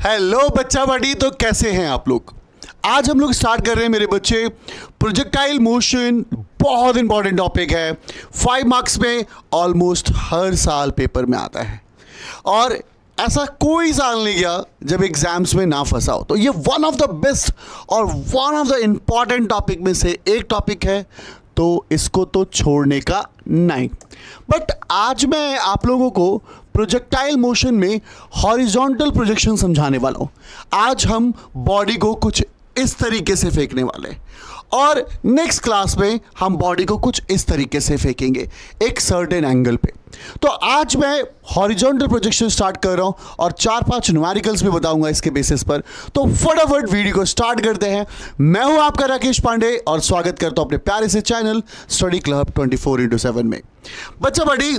Hello बच्चा बड़ी, तो कैसे हैं आप लोग। आज हम लोग स्टार्ट कर रहे हैं मेरे बच्चे प्रोजेक्टाइल मोशन। बहुत इंपॉर्टेंट टॉपिक है, 5 मार्क्स में ऑलमोस्ट हर साल पेपर में आता है और ऐसा कोई साल नहीं गया जब एग्जाम्स में ना फंसा हो। तो ये वन ऑफ द बेस्ट और one of the important topic में से एक टॉपिक है, तो इसको तो छोड़ने का नहीं। बट आज मैं आप लोगों को प्रोजेक्टाइल मोशन में हॉरिजॉन्टल प्रोजेक्शन समझाने वाला हूं। आज हम बॉडी को कुछ इस तरीके से फेंकने वाले हैं और नेक्स्ट क्लास में हम बॉडी को कुछ इस तरीके से फेंकेंगे एक सर्टेन एंगल पे। तो आज मैं हॉरिजॉन्टल प्रोजेक्शन स्टार्ट कर रहा हूं और 4-5 न्यूमेरिकल्स भी बताऊंगा इसके बेसिस पर। तो फटाफट वीडियो को स्टार्ट करते हैं। मैं हूं आपका राकेश पांडे और स्वागत करता हूं अपने प्यारे से चैनल स्टडी क्लब 24/7 में। बच्चा बड़ी,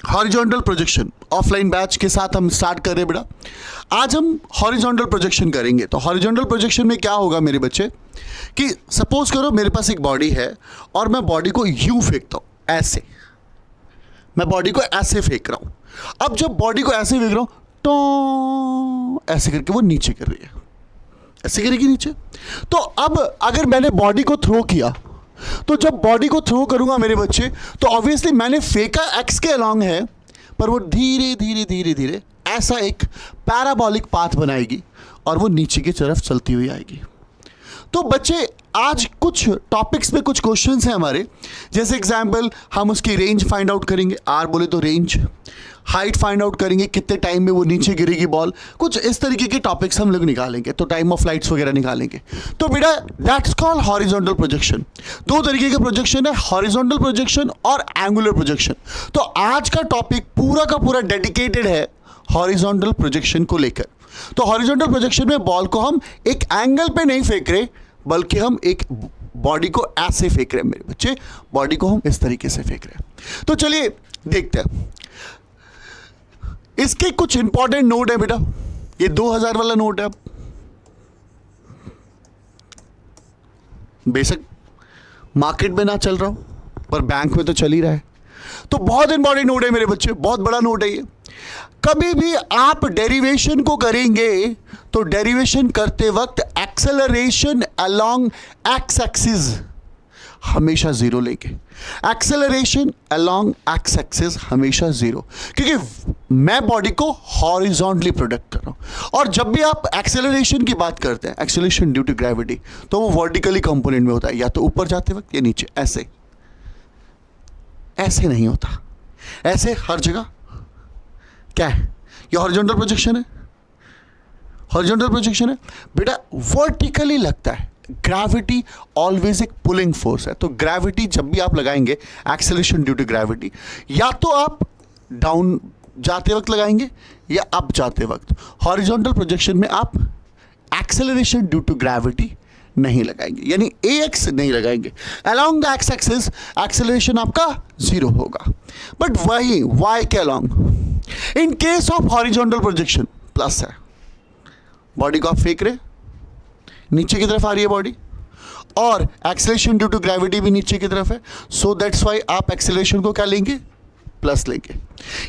हॉरिजॉन्टल प्रोजेक्शन ऑफलाइन बैच के साथ हम स्टार्ट कर रहे हैं बेटा। आज हम हॉरिजॉन्टल प्रोजेक्शन करेंगे। तो हॉरिजॉन्टल प्रोजेक्शन में क्या होगा मेरे बच्चे कि सपोज करो मेरे पास एक बॉडी है और मैं बॉडी को यूं फेंकता हूं, ऐसे मैं बॉडी को ऐसे फेंक रहा हूं। अब जब बॉडी को ऐसे फेंक रहा हूं तो ऐसे करके वो नीचे कर रही है, ऐसे करेगी नीचे। तो अब अगर मैंने बॉडी को थ्रो किया, तो जब बॉडी को थ्रो करूंगा मेरे बच्चे, तो ऑब्वियसली मैंने फेंका एक्स के अलॉन्ग है, पर वो धीरे धीरे धीरे धीरे ऐसा एक पैराबोलिक पाथ बनाएगी और वो नीचे की तरफ चलती हुई आएगी। तो बच्चे आज कुछ टॉपिक्स में कुछ क्वेश्चंस हैं हमारे, जैसे एग्जांपल हम उसकी रेंज फाइंड आउट करेंगे, आर बोले तो रेंज, हाइट फाइंड आउट करेंगे, कितने टाइम में वो नीचे गिरेगी बॉल, कुछ इस तरीके के टॉपिक्स हम लोग निकालेंगे। तो टाइम ऑफ फ्लाइट्स वगैरह निकालेंगे। तो बेटा दैट्स कॉल्ड हॉरिजॉन्टल प्रोजेक्शन। 2 तरीके के प्रोजेक्शन है, हॉरिजॉन्टल प्रोजेक्शन और एंगुलर प्रोजेक्शन। तो आज का टॉपिक पूरा का पूरा डेडिकेटेड है हॉरिजॉन्टल प्रोजेक्शन को लेकर। तो हॉरिजॉन्टल प्रोजेक्शन में बॉल को हम एक एंगल पे नहीं फेंक रहे, बल्कि हम एक बॉडी को ऐसे फेंक रहे हैं मेरे बच्चे, बॉडी को हम इस तरीके से फेंक रहे हैं। तो चलिए देखते हैं, इसके कुछ इंपॉर्टेंट नोट है बेटा। ये 2000 वाला नोट है, बेशक मार्केट में ना चल रहा हो पर बैंक में तो चल ही रहा है। तो बहुत इंपॉर्टेंट नोट है मेरे बच्चे, बहुत बड़ा नोट है ये। कभी भी आप डेरिवेशन को करेंगे तो डेरिवेशन करते वक्त एक्सेलरेशन अलोंग एक्स एक्सिस हमेशा 0 लेंगे। एक्सेलरेशन अलोंग एक्स एक्सिस हमेशा 0, क्योंकि मैं बॉडी को हॉरिजॉन्टली प्रोडक्ट कर रहा हूं। और जब भी आप एक्सेलरेशन की बात करते हैं, एक्सेलरेशन ड्यू टू ग्रेविटी, तो वो वर्टिकली कंपोनेंट में होता है, या तो ऊपर जाते वक्त या नीचे, ऐसे ऐसे नहीं होता, ऐसे हर जगह। क्या है ये? हॉरिजॉन्टल प्रोजेक्शन है। हॉरिजॉन्टल प्रोजेक्शन है बेटा, वर्टिकली लगता है। ग्रेविटी ऑलवेज एक पुलिंग फोर्स है। तो ग्रेविटी जब भी आप लगाएंगे, एक्सेलरेशन ड्यू टू ग्रेविटी, या तो आप डाउन जाते वक्त लगाएंगे या अप जाते वक्त। हॉरिजॉन्टल प्रोजेक्शन में आप एक्सेलरेशन ड्यू टू ग्रेविटी नहीं लगाएंगे, यानी AX नहीं लगाएंगे। Along the x axis acceleration आपका 0 होगा, बट वही Y के along in case of horizontal projection plus है। बॉडी को आप फेंक रहे, नीचे की तरफ आ रही है बॉडी, और एक्सेलरेशन ड्यू टू ग्रेविटी भी नीचे की तरफ है। सो दैट्स वाई आप एक्सेलरेशन को क्या लेंगे? प्लस लेंगे।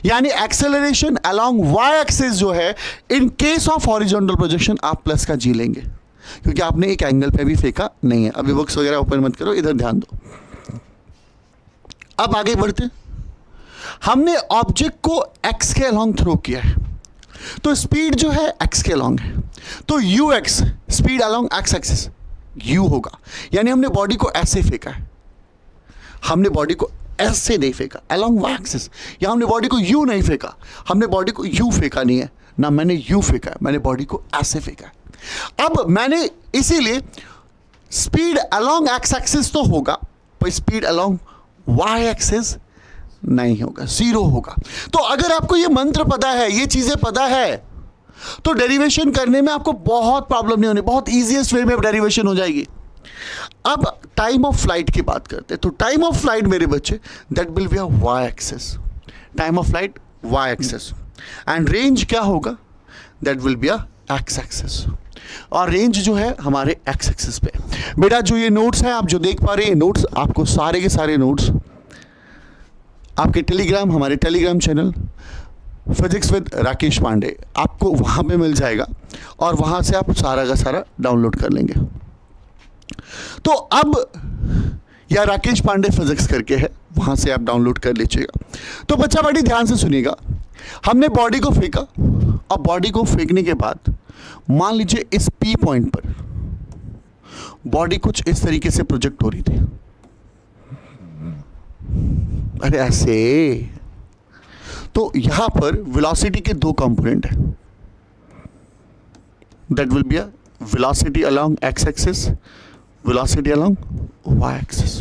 यानी एक्सेलरेशन अलोंग Y एक्सिस जो है, in case of horizontal projection आप प्लस का G लेंगे, क्योंकि आपने एक एंगल पे भी फेंका नहीं है। अभी बुक्स वगैरह ओपन मत करो, इधर ध्यान दो। अब आगे बढ़ते, हमने ऑब्जेक्ट को एक्स के अलोंग थ्रो किया है, तो स्पीड जो है एक्स के अलोंग है, तो ux speed along X axis u होगा। यानी हमने बॉडी को ऐसे फेंका है, हमने बॉडी को ऐसे नहीं फेंका अलोंग y एक्सिस, या हमने बॉडी को u नहीं फेंका, हमने बॉडी को u फेंका नहीं है ना, मैंने u फेंका है, मैंने बॉडी को ऐसे फेंका है। अब मैंने इसीलिए स्पीड अलोंग एक्स एक्सिस तो होगा, पर स्पीड अलोंग y एक्सिस नहीं होगा, 0 होगा। तो अगर आपको ये मंत्र पता है, ये चीजें पता है, तो डेरिवेशन करने में आपको बहुत प्रॉब्लम नहीं होनी, बहुत इजीएस्ट वे में डेरिवेशन हो जाएगी। अब टाइम ऑफ फ्लाइट की बात करते हैं। तो टाइम ऑफ फ्लाइट मेरे बच्चे that will be a y axis, time of flight y axis, and range क्या होगा? That will be a x axis, और रेंज जो है हमारे x एक्सिस पे। बेटा जो ये नोट्स हैं आप जो देख पा रहे हैं, नोट्स आपको सारे के सारे नोट्स आपके टेलीग्राम, हमारे Telegram channel physics with Rakesh Pandey आपको वहाँ पे मिल जाएगा और वहाँ से आप सारा का सारा डाउनलोड कर लेंगे। तो अब या राकेश पांडे फिजिक्स करके है, वहाँ से आप डाउनलोड कर लीजिएगा। तो बच्चा बड़ी ध्यान से सुनिएगा, हमने बॉडी को फेंका और बॉडी को फेंकने के बाद मान लीजिए इस पी पॉइंट पर बॉडी कुछ इस तरीके से प्रोजेक्ट हो रही थी, अरे ऐसे। तो यहां पर वेलोसिटी के दो कंपोनेंट है, that will be a velocity along X axis, velocity along Y axis.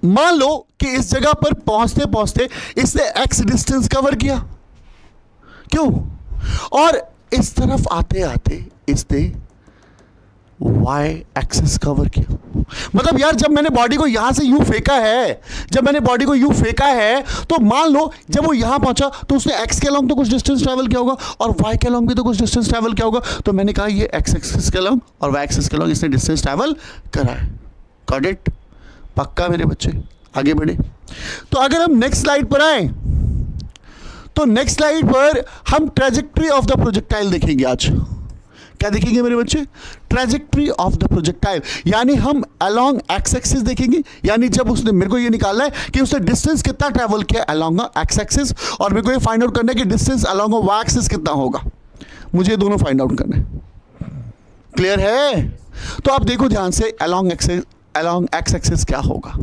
मान लो कि इस जगह पर पहुंचते पहुंचते इसने एक्स डिस्टेंस कवर किया, क्यों, और इस तरफ आते आते इसने वाई एक्सिस कवर किया। मतलब यार जब मैंने बॉडी को यहां से यूं फेंका है, जब मैंने बॉडी को यूं फेंका है तो मान लो जब वो यहां पहुंचा तो उसने एक्स के अलोंग तो कुछ डिस्टेंस ट्रैवल किया होगा और वाई के अलोंग भी तो कुछ डिस्टेंस ट्रैवल किया होगा। तो मैंने कहा ये एक्स एक्सिस के अलोंग और वाई एक्सिस के अलोंग इसने डिस्टेंस ट्रैवल करा है। Got it? पक्का मेरे बच्चे? आगे बढ़े। तो अगर हम नेक्स्ट स्लाइड पर आए तो नेक्स्ट स्लाइड पर हम ट्रेजेक्ट्री ऑफ द प्रोजेक्टाइल देखेंगे। आज क्या देखेंगे मेरे बच्चे? ट्रेजेक्ट्री ऑफ द प्रोजेक्टाइल, यानी हम अलोंग एक्स एक्सिस देखेंगे। यानी जब उसने, मेरे को ये निकालना है कि उसने डिस्टेंस कितना ट्रेवल किया अलोंग एक्स एक्सिस, और मेरे को ये फाइंड आउट करना है कि डिस्टेंस अलोंग वाई एक्सिस कितना होगा। मुझे ये दोनों फाइंड आउट करने। क्लियर है? तो आप देखो ध्यान से, अलोंग एक्स एक्सिस क्या होगा।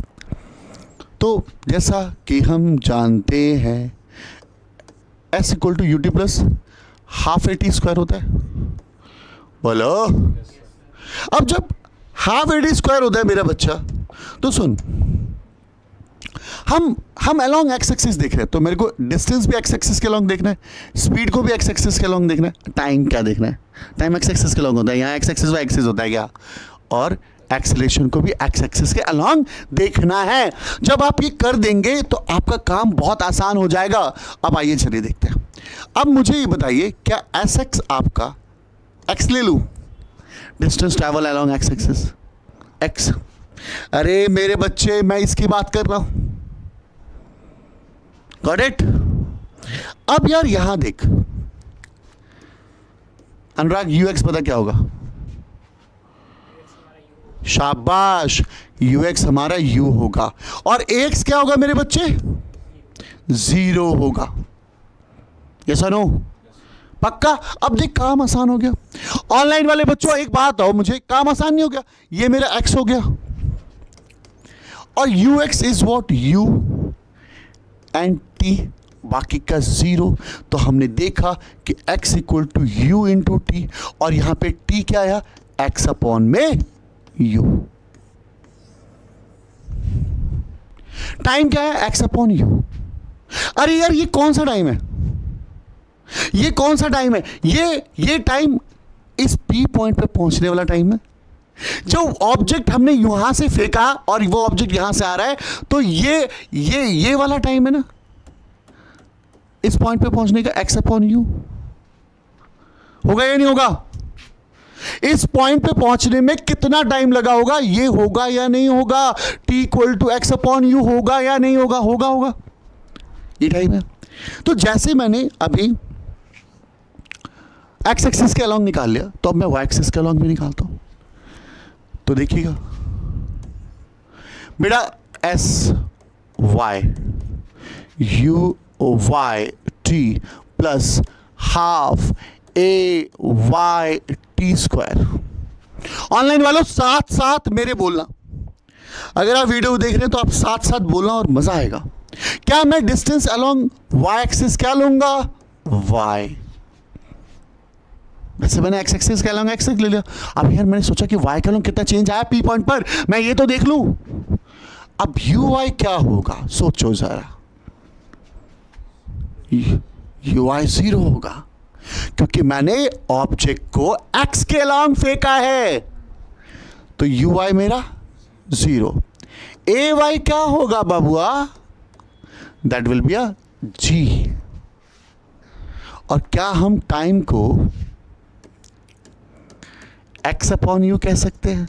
तो जैसा कि हम जानते हैं S equal to UT plus half A T square होता है। बोलो। अब जब हाफ ए टी स्क्वायर होता है मेरा बच्चा, तो सुन, हम अलोंग एक्स एक्सिस देख रहे हैं, तो मेरे को डिस्टेंस भी एक्स एक्सिस के अलोंग देखना है, स्पीड को भी एक्स एक्सिस के अलोंग देखना है, टाइम क्या देखना है, टाइम एक्स एक्सिस के अलोंग होता है, यहाँ एक्स एक्सिस वाई एक्सिस होता है क्या, और एक्सेलरेशन को भी एक्स एक्सिस के अलोंग देखना है। जब आप ये कर देंगे तो आपका काम बहुत आसान हो जाएगा। अब आइए चलिए देखते हैं। अब मुझे ये बताइए, क्या एस एक्स आपका एक्स ले लूं, distance travel along X axis x. अरे मेरे बच्चे मैं इसकी बात कर रहा हूं। Got it? अब यार यहां देख अनुराग, यू एक्स पता क्या होगा? शाबाश, यू एक्स हमारा यू होगा और एक्स क्या होगा मेरे बच्चे? जीरो होगा। यस और नो? पक्का? अब देख काम आसान हो गया। ऑनलाइन वाले बच्चों एक बात बताओ मुझे, काम आसान नहीं हो गया? ये मेरा एक्स हो गया और U X is what? U and T, बाकी का जीरो। तो हमने देखा कि x equal to U into T, और यहां पे t क्या आया? x अपॉन में u। टाइम क्या है? x upon u। अरे यार ये कौन सा टाइम है? ये कौन सा टाइम है? ये टाइम इस p पॉइंट पे पहुंचने वाला टाइम है। जो ऑब्जेक्ट हमने यहां से फेंका और वो ऑब्जेक्ट यहां से आ रहा है, तो ये वाला टाइम है ना, इस पॉइंट पे पहुंचने का x अपॉन यू। होगा या नहीं होगा? इस पॉइंट पे पहुंचने में कितना टाइम लगा होगा, ये होगा या नहीं होगा? t equal to X upon U होगा या नहीं होगा? होगा। ये टाइम है। तो जैसे मैंने अभी एक्स एक्सिस के अलोंग निकाल लिया, तो अब मैं वाई एक्सिस के अलोंग भी निकालता हूं। तो देखिएगा बेटा, S Y U Y T plus half A Y T square. Online वालों साथ साथ मेरे बोलना, अगर आप वीडियो देख रहे हैं तो आप साथ साथ बोलना और मजा आएगा। क्या मैं डिस्टेंस अलोंग वाई एक्सिस क्या लूंगा? वाई। वैसे मैंने एक्स एक्सिस के अलोंग एक्स ले लिया। अब यार मैंने सोचा कि वाई के अलोंग कितना चेंज आया पी पॉइंट पर, मैं ये तो देख लूं। अब यू वाई क्या होगा सोचो जरा। यू वाई जीरो होगा, क्योंकि मैंने ऑब्जेक्ट को एक्स के अलोंग फेंका है, तो यू वाई मेरा जीरो। ए वाई क्या होगा बाबुआ? दैट विल बी अ जी। और क्या हम टाइम को एक्स अपॉन यू कह सकते हैं?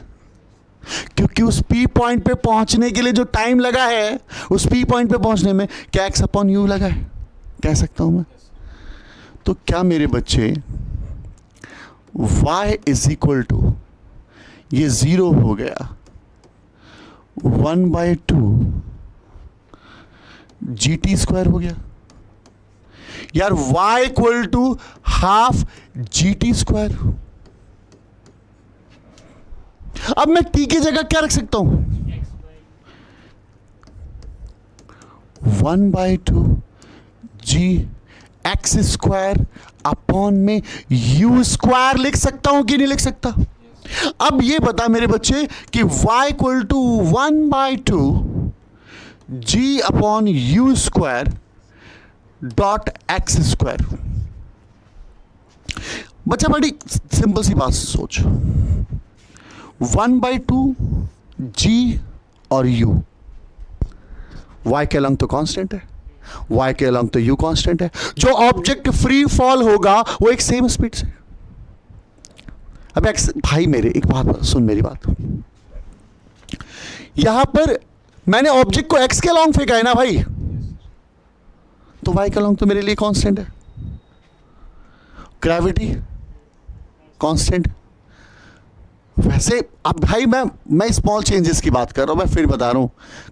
क्योंकि उस पी पॉइंट पे पहुंचने के लिए जो टाइम लगा है, उस पी पॉइंट पे पहुंचने में क्या एक्स अपॉन यू लगा है? कह सकता हूं मैं? तो क्या मेरे बच्चे y इज इक्वल टू, ये 0 हो गया, 1/2 GT² हो गया यार, y equal to half GT²। अब मैं t की जगह क्या रख सकता हूं? 1/2 GX² अपॉन में U² लिख सकता हूं कि नहीं लिख सकता? अब ये बता मेरे बच्चे कि y equal to 1/2 G upon U² dot X²। बच्चा बड़ी सिंपल सी बात सोच, 1/2 G और U, y के अलॉन्ग तो कांस्टेंट है, y के अलॉन्ग तो u कांस्टेंट है। जो ऑब्जेक्ट फ्री फॉल होगा वो एक सेम स्पीड से। अब भाई मेरे एक बात सुन, मेरी बात, यहां पर मैंने ऑब्जेक्ट को x के अलॉन्ग फेंका है ना भाई, तो y के अलॉन्ग तो मेरे लिए कांस्टेंट है। Gravity constant. वैसे अब भाई मैं स्मॉल चेंजेस की बात कर रहा हूं, मैं फिर बता रहा हूं,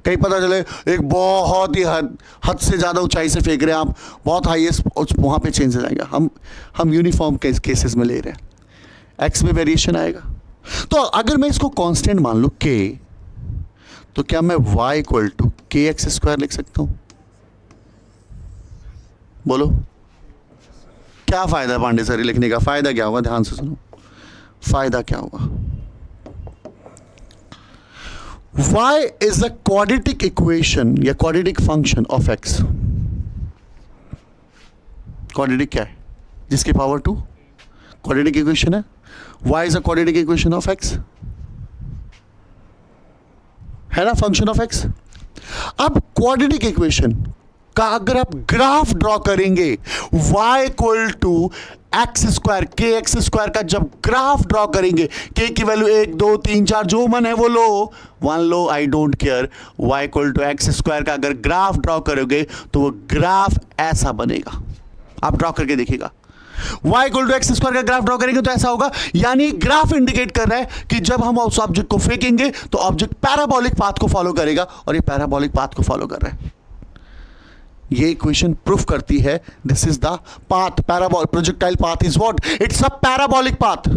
कहीं पता चले एक बहुत ही हद से ज्यादा ऊंचाई से फेंक रहे हैं आप, बहुत हाईएस्ट, वहां पे चेंज हो जाएगा। हम यूनिफॉर्म केसेस में ले रहे हैं, एक्स में वेरिएशन आएगा। तो अगर मैं इसको कांस्टेंट मान लूं k, तो क्या मैं y इक्वल टू kx² लिख सकता हूं? बोलो क्या फायदा पांडे सर लिखने का? फायदा क्या होगा? ध्यान से सुनो, फायदा क्या होगा? y is a quadratic equation या quadratic function of x। quadratic क्या है? जिसकी पावर 2 quadratic equation है। y is a quadratic equation of x, है ना, फंक्शन ऑफ x। अब quadratic equation का अगर आप ग्राफ ड्रॉ करेंगे, y equal to x², kx² का जब ग्राफ ड्रॉ करेंगे, k की वैल्यू 1 2 3 4 जो मन है वो लो, 1 लो, I don't care. y equal to x² का अगर ग्राफ ड्रॉ करोगे तो वो ग्राफ ऐसा बनेगा, आप ड्रॉ करके देखिएगा। y इक्वल टू x² का ग्राफ ड्रॉ करेंगे तो ऐसा होगा, यानी ग्राफ इंडिकेट कर रहा है कि जब हम उस ऑब्जेक्ट को फेंकेंगे तो ऑब्जेक्ट पैराबोलिक पाथ को फॉलो करेगा, और ये पैराबोलिक पाथ को फॉलो कर रहा है। ये इक्वेशन प्रूफ करती है this is the path, पैराबोल projectile path is what, it's a parabolic path.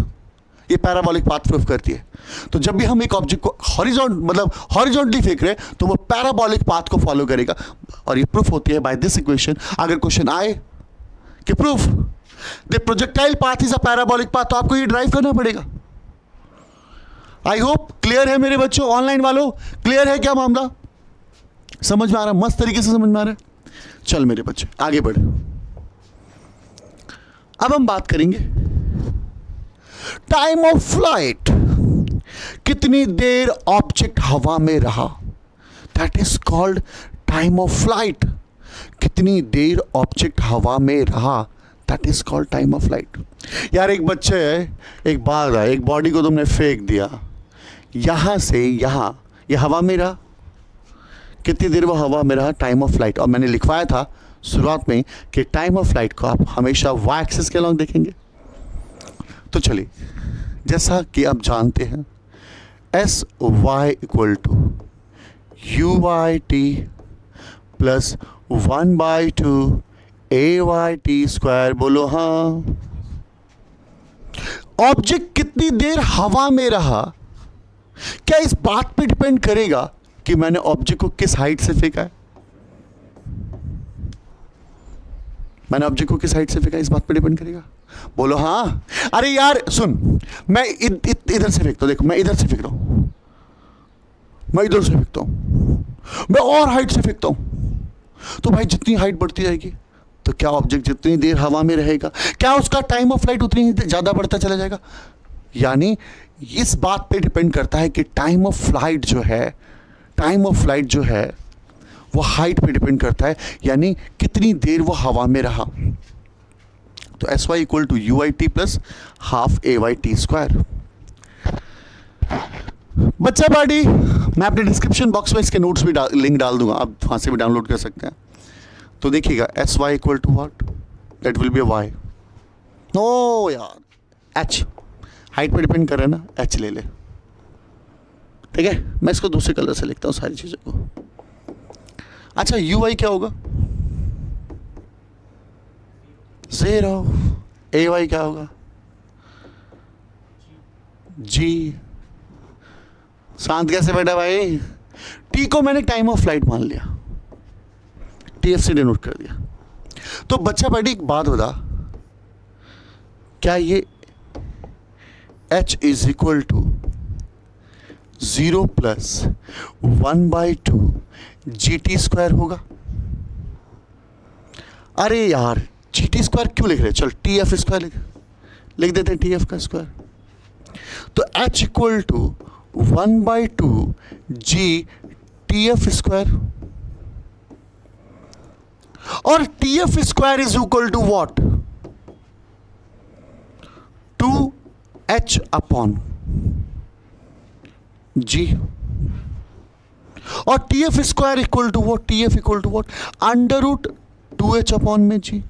ये पैराबोलिक पाथ प्रूफ करती है। तो जब भी हम एक ऑब्जेक्ट को हॉरिजॉन्टली फेंक रहे हैं तो वो पैराबोलिक पाथ को फॉलो करेगा, और ये प्रूफ होती है बाय दिस इक्वेशन। अगर क्वेश्चन आए कि proof the projectile path is a parabolic path, तो आपको ये ड्राइव करना पड़ेगा। आई होप क्लियर है मेरे बच्चों, ऑनलाइन वालों क्लियर है क्या मामला? समझ में आ रहा है? मस्त तरीके से समझ में आ रहा है? चल मेरे बच्चे आगे बढ़े। अब हम बात करेंगे टाइम ऑफ फ्लाइट, कितनी देर ऑब्जेक्ट हवा में रहा, that is called time of flight. कितनी देर ऑब्जेक्ट हवा में रहा, that is called time of flight. यार एक बच्चे एक बार एक बॉडी को तुमने फेंक दिया यहां से यहां, ये हवा में रहा, कितनी देर वो हवा में रहा, टाइम ऑफ फ्लाइट। और मैंने लिखवाया था शुरुआत में कि टाइम ऑफ फ्लाइट को आप हमेशा y एक्सिस के अलॉन्ग देखेंगे। तो चलिए, जैसा कि आप जानते हैं SY equal to UYT plus 1/2 AYT²। बोलो हाँ। ऑब्जेक्ट कितनी देर हवा में रहा, क्या इस बात पे डिपेंड करेगा कि मैंने ऑब्जेक्ट को किस हाइट से फेंका है? मैंने ऑब्जेक्ट को किस हाइट से फेंका, इस बात पे डिपेंड करेगा? बोलो हाँ। अरे यार सुन, मैं इधर से फेंकता हूं, देखो मैं इधर से फेंक रहा हूं, मैं इधर से फेंकता हूं, मैं और हाइट से फेंकता हूं, तो भाई जितनी हाइट बढ़ती जाएगी तो क्या ऑब्जेक्ट जितनी देर हवा में रहेगा, क्या उसका टाइम ऑफ फ्लाइट उतनी ज्यादा बढ़ता चला जाएगा? यानी इस बात पे डिपेंड करता है कि टाइम ऑफ फ्लाइट जो है वो हाइट पे डिपेंड करता है, यानी कितनी देर वो हवा में रहा। तो SY equal to UIT plus half AYT²। बच्चा पार्टी, मैं अपने डिस्क्रिप्शन बॉक्स में इसके नोट्स भी लिंक डाल दूंगा, आप वहां से भी डाउनलोड कर सकते हैं। तो देखिएगा S Y equal to what, that will be Y. No यार, एच हाइट पे डिपेंड कर रहा है ना, एच ले ले, ठीक है। मैं इसको दूसरे कलर से लिखता हूँ सारी चीज़ों को। अच्छा यू वाई क्या होगा, 0। ए वाई क्या होगा, जी। शांत कैसे बैठा भाई। टी को मैंने टाइम ऑफ फ्लाइट मान लिया, टीएफ से डिनोट कर दिया। तो बच्चा बैठी एक बात बता, क्या ये h is equal to 0 plus 1/2 GT² होगा? अरे यार GT² क्यों लिख रहे, चल TF² लिख देते हैं, TF का स्क्वायर। तो h इक्वल टू 1/2 GTF², और TF² is equal to what, 2h upon G। और TF² equal to what, TF equal to what, under root 2h upon में G।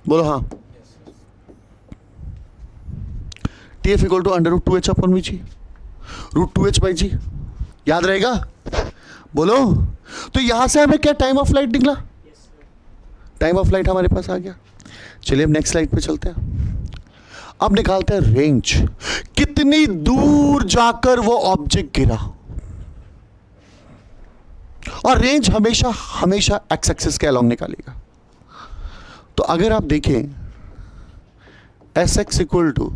बोलो हाँ। TF equal to under root 2h upon में G, root 2h by G, याद रहेगा? बोलो। तो यहां से हमें क्या टाइम ऑफ फ्लाइट निकला, टाइम ऑफ फ्लाइट हमारे पास आ गया। चलिए अब नेक्स्ट स्लाइड पे चलते हैं। अब निकालते हैं रेंज, कितनी दूर जाकर वो ऑब्जेक्ट गिरा। और रेंज हमेशा हमेशा एक्स एक्सिस के अलोंग निकालेगा। तो अगर आप देखें S X equal to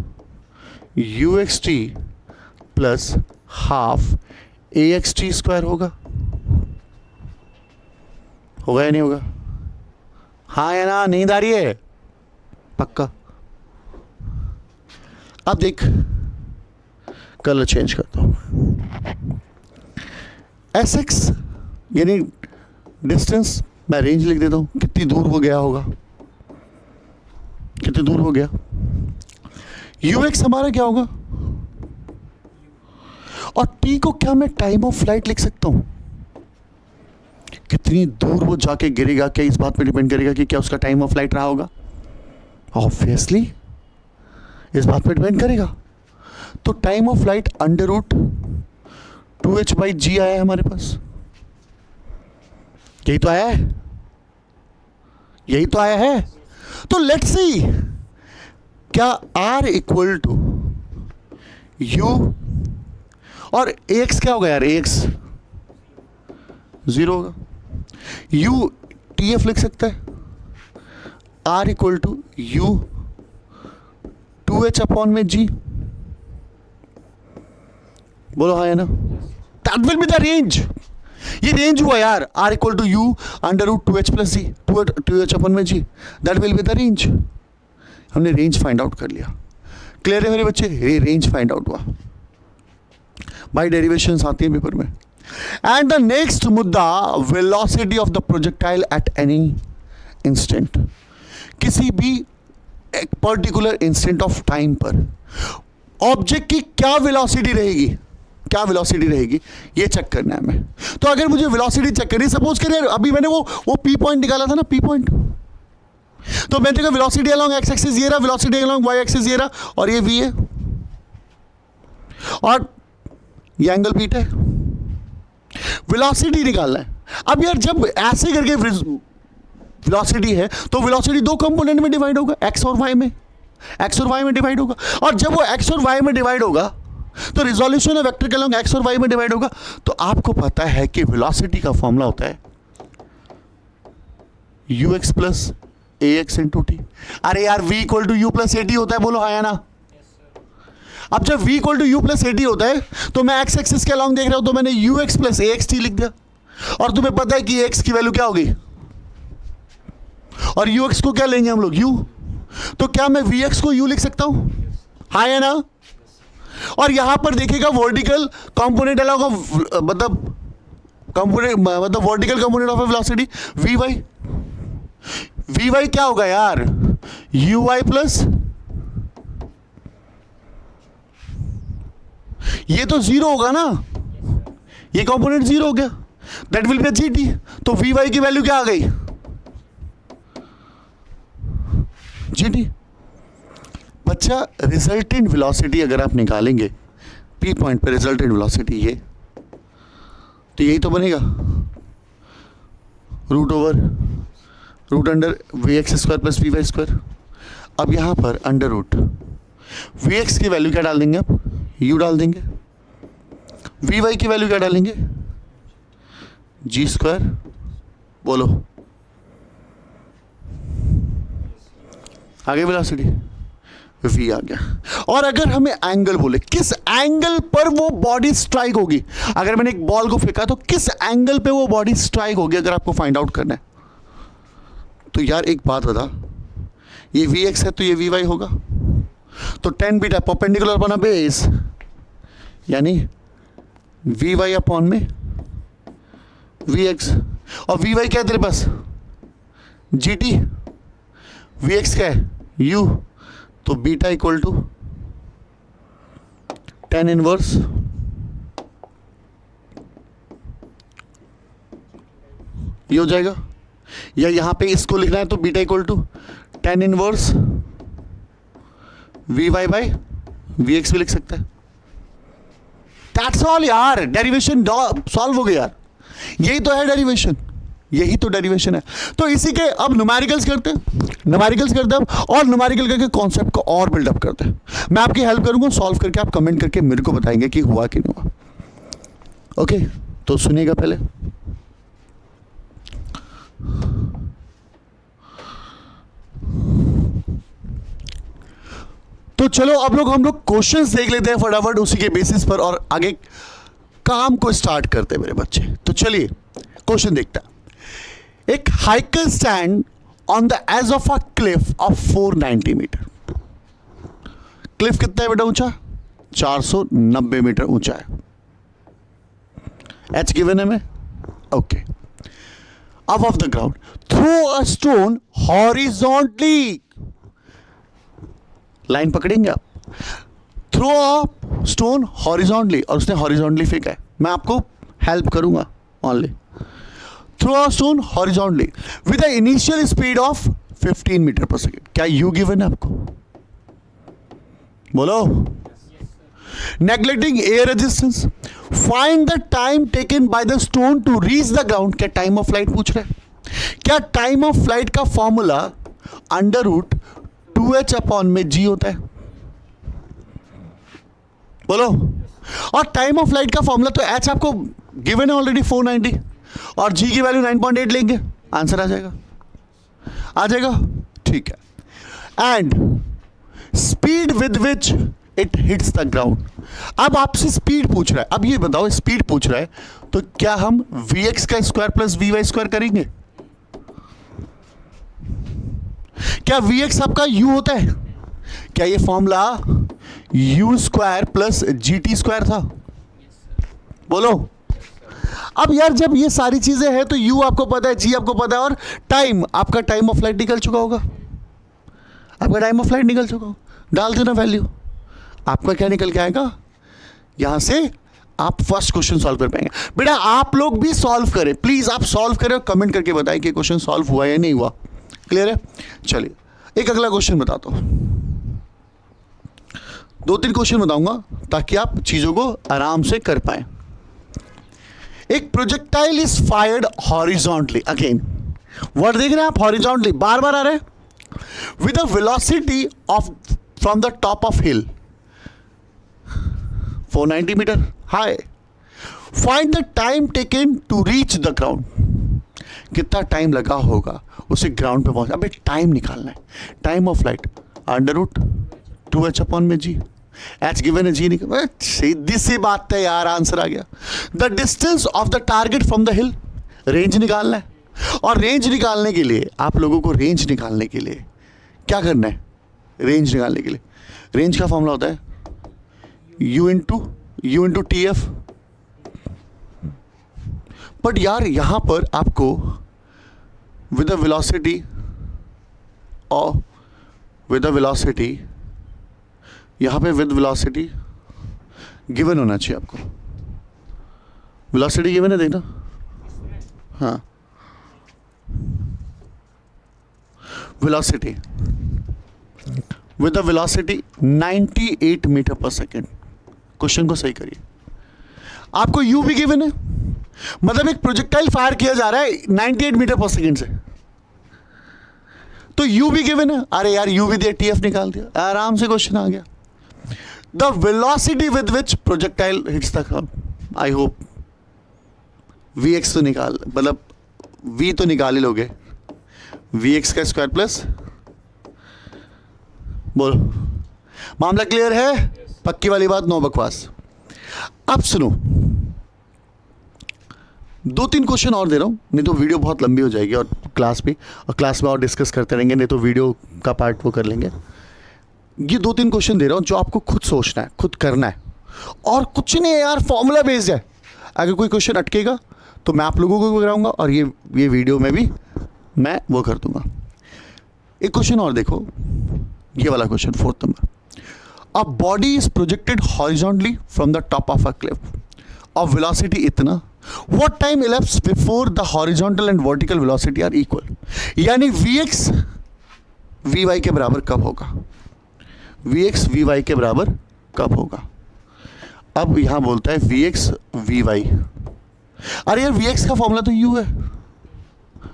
U X T plus half A X T square होगा या नहीं होगा? हाँ या ना, नींद आ रही है पक्का? अब देख, कलर चेंज करता हूं। एस एक्स यानी डिस्टेंस, मैं रेंज लिख देता हूं, कितनी दूर वो गया होगा, कितनी दूर हो गया। यू एक्स हमारा क्या होगा, और टी को क्या मैं टाइम ऑफ फ्लाइट लिख सकता हूं, कितनी दूर वो जाके गिरेगा, क्या इस बात पे डिपेंड करेगा कि क्या उसका टाइम ऑफ फ्लाइट रहा होगा? ऑब्वियसली इस बात पे डिपेंड करेगा। तो time of flight under root 2h by G आया है हमारे पास, यही तो आया है, यही तो आया है। तो लेट्स सी, क्या R इक्वल टू U, और AX क्या होगा यार, AX 0 होगा। U TF लिख सकता है, R equal to U 2h upon में G। बोलो हाँ है ना? That will be the range. ये रेंज हुआ यार, R equal to U under root 2h plus G, 2h upon में G, that will be the range. हमने रेंज फाइंड आउट कर लिया। क्लियर है मेरे बच्चे? ये रेंज फाइंड आउट हुआ, बाय डेरिवेशंस आती है पेपर में। एंड द नेक्स्ट मुद्दा, velocity of the projectile at any instant, किसी भी एक पर्टिकुलर इंस्टेंट ऑफ टाइम पर ऑब्जेक्ट की क्या वेलोसिटी रहेगी, क्या वेलोसिटी रहेगी, ये चेक करना है हमें। तो अगर मुझे वेलोसिटी चेक करनी, सपोज करिए अभी मैंने वो पी पॉइंट निकाला था ना, पी पॉइंट, तो मैं देखा वेलोसिटी अलोंग एक्स एक्सिस ये रहा, वेलोसिटी अलोंग वाई एक्सिस ये रहा, और ये वी है, और ये एंगल बीटा है। वेलोसिटी निकालना है। अब यार जब ऐसे करके वेलोसिटी है तो वेलोसिटी दो कंपोनेंट में डिवाइड होगा, एक्स और वाई में, एक्स और वाई में डिवाइड होगा। और जब वो एक्स और वाई में डिवाइड होगा तो रिजोल्यूशन ऑफ वेक्टर के अलोंग एक्स और वाई में डिवाइड होगा। तो आपको पता है कि वेलोसिटी का फॉर्मूला होता है U X plus A X into T. अरे यार v equal to U plus A T होता है, बोलो हाँ या ना? अब जब v equal to U plus A T होता है तो मैं एक्स एक्सिस के अलोंग देख रहा हूं, तो मैंने you X plus A X T लिख दिया। और तुम्हें पता है कि x की वैल्यू क्या होगी, और यू एक्स को क्या लेंगे हम लोग, u। तो क्या मैं वी एक्स को u लिख सकता हूं, हाँ या ना? और यहां पर देखिएगा वर्टिकल कंपोनेंट अलोंग मतलब कंपोनेंट मतलब vertical component of velocity V Y क्या होगा यार, यू वाई प्लस, ये तो जीरो होगा ना, ये कंपोनेंट जीरो हो गया। That will be G T. तो वी वाई की वैल्यू क्या आ गई? G T. बच्चा रिजल्टेंट वेलोसिटी अगर आप निकालेंगे पी पॉइंट पे, रिजल्टेंट वेलोसिटी ये, तो यही तो बनेगा root under V X square plus V Y square. अब यहां पर अंडर रूट वी एक्स की वैल्यू क्या डाल देंगे आप? यू डाल देंगे। वी वाई की वैल्यू क्या डालेंगे? जी स्क्वायर। बोलो, आगे वेलोसिटी वी आ गया। और अगर हमें एंगल बोले, किस एंगल पर वो बॉडी स्ट्राइक होगी, अगर मैंने एक बॉल को फेंका तो किस एंगल पे वो बॉडी स्ट्राइक होगी, अगर आपको फाइंड आउट करना है तो यार एक बात बता, ये वी एक्स है तो ये वी वाई होगा, तो tan beta perpendicular upon base, यानी वी वाई अपॉन में वी एक्स। और वी वाई क्या है तेरे पास? G T. वी एक्स क्या है? यू। तो beta equal to tan inverse ये हो जाएगा, या यहां पे इसको लिखना है तो beta equal to tan inverse V Y by V X भी लिख सकता है। दैट्स ऑल यार, डेरिवेशन सॉल्व हो गया यार, यही तो है डेरिवेशन, यही तो डेरिवेशन है। तो इसी के अब न्यूमेरिकल्स करते हैं, न्यूमेरिकल्स करते हैं और न्यूमेरिकल करके कॉन्सेप्ट को और बिल्डअप करते हैं। मैं आपकी हेल्प करूंगा सॉल्व करके, आप कमेंट करके मेरे को बताएंगे कि हुआ कि नहीं हुआ। ओके, तो सुनिएगा पहले। तो चलो अब हम लोग क्वेश्चंस देख लेते हैं फटाफट उसी के बेसिस पर, और आगे काम को स्टार्ट करते हैं मेरे बच्चे। तो चलिए क्वेश्चन देखते हैं। एक hiker stand on the edge of a cliff of 490 metre. Cliff कितना है बेटा ऊंचा? 490 मीटर ऊंचा है। एच गिवन है में, ओके। अब off the ground throw a stone horizontally, line पकड़ेंगे आप, थ्रो अ स्टोन हॉरिजॉन्टली, और उसने हॉरिजॉन्टली फेंका है, मैं आपको हेल्प करूंगा only. Throw a stone horizontally with the initial speed of 15 metre per second. क्या यू गिवन है आपको? बोलो। Neglecting air resistance, find the time taken by the stone to reach the ground. क्या टाइम ऑफ फ्लाइट पूछ रहा है? क्या time of flight का formula under root 2h upon में g होता है? बोलो। और टाइम ऑफ फ्लाइट का फॉर्मूला तो h आपको गिवन है ऑलरेडी 490, और g की वैल्यू 9.8 लेंगे, आंसर आ जाएगा, आ जाएगा, ठीक है। And speed with which it hits the ground. अब आपसे स्पीड पूछ रहा है, अब ये बताओ स्पीड पूछ रहा है तो क्या हम vx का स्क्वायर प्लस vy स्क्वायर करेंगे? क्या vx आपका u होता है? क्या ये formula u square plus gt square था? बोलो। अब यार जब ये सारी चीजें हैं तो u आपको पता है, g आपको पता है, और टाइम, आपका टाइम ऑफ फ्लाइट निकल चुका होगा, आपका टाइम ऑफ फ्लाइट निकल चुका होगा, डाल देना वैल्यू, आपका क्या निकल के आएगा? यहां से आप फर्स्ट क्वेश्चन सॉल्व कर पाएंगे। बेटा आप लोग भी सॉल्व करें प्लीज, आप सॉल्व करें और कमेंट करके बताएं कि क्वेश्चन सॉल्व हुआ या नहीं हुआ। क्लियर है? चलिए एक अगला क्वेश्चन बताता हूं, 2-3 क्वेश्चन बताऊंगा ताकि आप चीजों को आराम से कर पाए। एक projectile is fired horizontally, again word देख रहे हैं आप, हॉरिजॉन्टली बार बार आ रहे हैं, with a velocity of from the top of hill 490 metre high. Find the time taken to reach the ground. कितना टाइम लगा होगा उसे ग्राउंड पे पहुंचना? अबे टाइम निकालना है, time of flight under root 2h upon में g, h गिवन है, g निकल, सीधी सी बात है यार, आंसर आ गया। The distance of the target from the hill, range निकालना है, और रेंज निकालने के लिए आप लोगों को रेंज निकालने के लिए क्या करना है? रेंज निकालने के लिए रेंज का फॉर्मूला होता है u into T F. But यार यहां पर आपको विद द वेलोसिटी और विद द वेलोसिटी, यहां पे विद वेलोसिटी गिवन होना चाहिए आपको, वेलोसिटी गिवन है, देखना हाँ, velocity with a velocity 98 metre per second. Question को सही करिए। आपको u भी गिवन है, मतलब एक प्रोजेक्टाइल फायर किया जा रहा है 98 मीटर पर सेकेंड से, तो u भी गिवन है। अरे यार u भी दिया, TF निकाल दिया, आराम से क्वेश्चन आ गया। The velocity with which projectile hits the ground, I hope Vx तो निकाल, मतलब v तो निकाल ही लोगे, Vx का स्क्वायर प्लस, बोलो मामला क्लियर है? पक्की वाली बात, नो बकवास। अब सुनो, 2-3 क्वेश्चन और दे रहा हूं, नहीं तो वीडियो बहुत लंबी हो जाएगी और क्लास में और डिस्कस करते रहेंगे, नहीं तो वीडियो का पार्ट वो कर लेंगे। ये 2-3 क्वेश्चन दे रहा हूं जो आपको खुद सोचना है, खुद करना है, और कुछ नहीं है यार, फॉर्मूला बेस्ड है। अगर कोई क्वेश्चन अटकेगा तो मैं आप लोगों को भी कराऊंगा और ये वीडियो में भी मैं वो कर दूंगा। एक क्वेश्चन और देखो, ये वाला क्वेश्चन 4th नंबर। A body is projected horizontally from the top of a cliff of velocity इतना, what time elapse before the horizontal and vertical velocity are equal. यानी Vx Vy के बराबर कब होगा, Vx Vy के बराबर कब होगा। अब यहां बोलता है Vx Vy, अरे यार Vx का फॉर्मूला तो u है,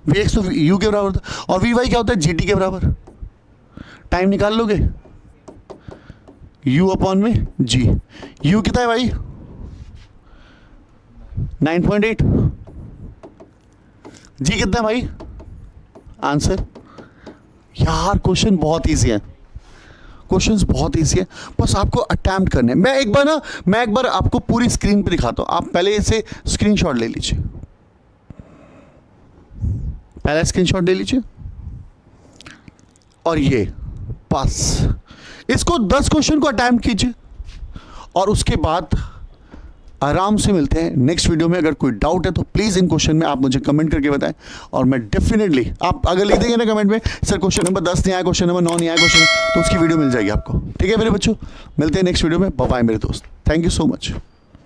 Vx तो u के बराबर था, और Vy क्या होता है gt के बराबर। टाइम निकाल लोगे, u अपॉन में g, u कितना है भाई 9.8, g कितना है भाई, आंसर। यार क्वेश्चन बहुत इजी है, क्वेश्चंस बहुत इजी है, बस आपको अटेम्प्ट करने। मैं एक बार आपको पूरी स्क्रीन पे दिखाता हूं, आप पहले इसे स्क्रीनशॉट ले लीजिए, पहला स्क्रीनशॉट ले लीजिए, और ये बस इसको 10 क्वेश्चन को अटेम्प्ट कीजिए, और उसके बाद आराम से मिलते हैं नेक्स्ट वीडियो में। अगर कोई डाउट है तो प्लीज़ इन क्वेश्चन में आप मुझे कमेंट करके बताएं, और मैं डेफिनेटली, आप अगर लिख देंगे ना कमेंट में सर क्वेश्चन नंबर 10 नहीं आया, क्वेश्चन नंबर 9 नहीं आया क्वेश्चन, तो उसकी वीडियो मिल जाएगी आपको। ठीक है मेरे बच्चों, मिलते हैं नेक्स्ट वीडियो में। बाय बाय मेरे दोस्त, थैंक यू सो मच।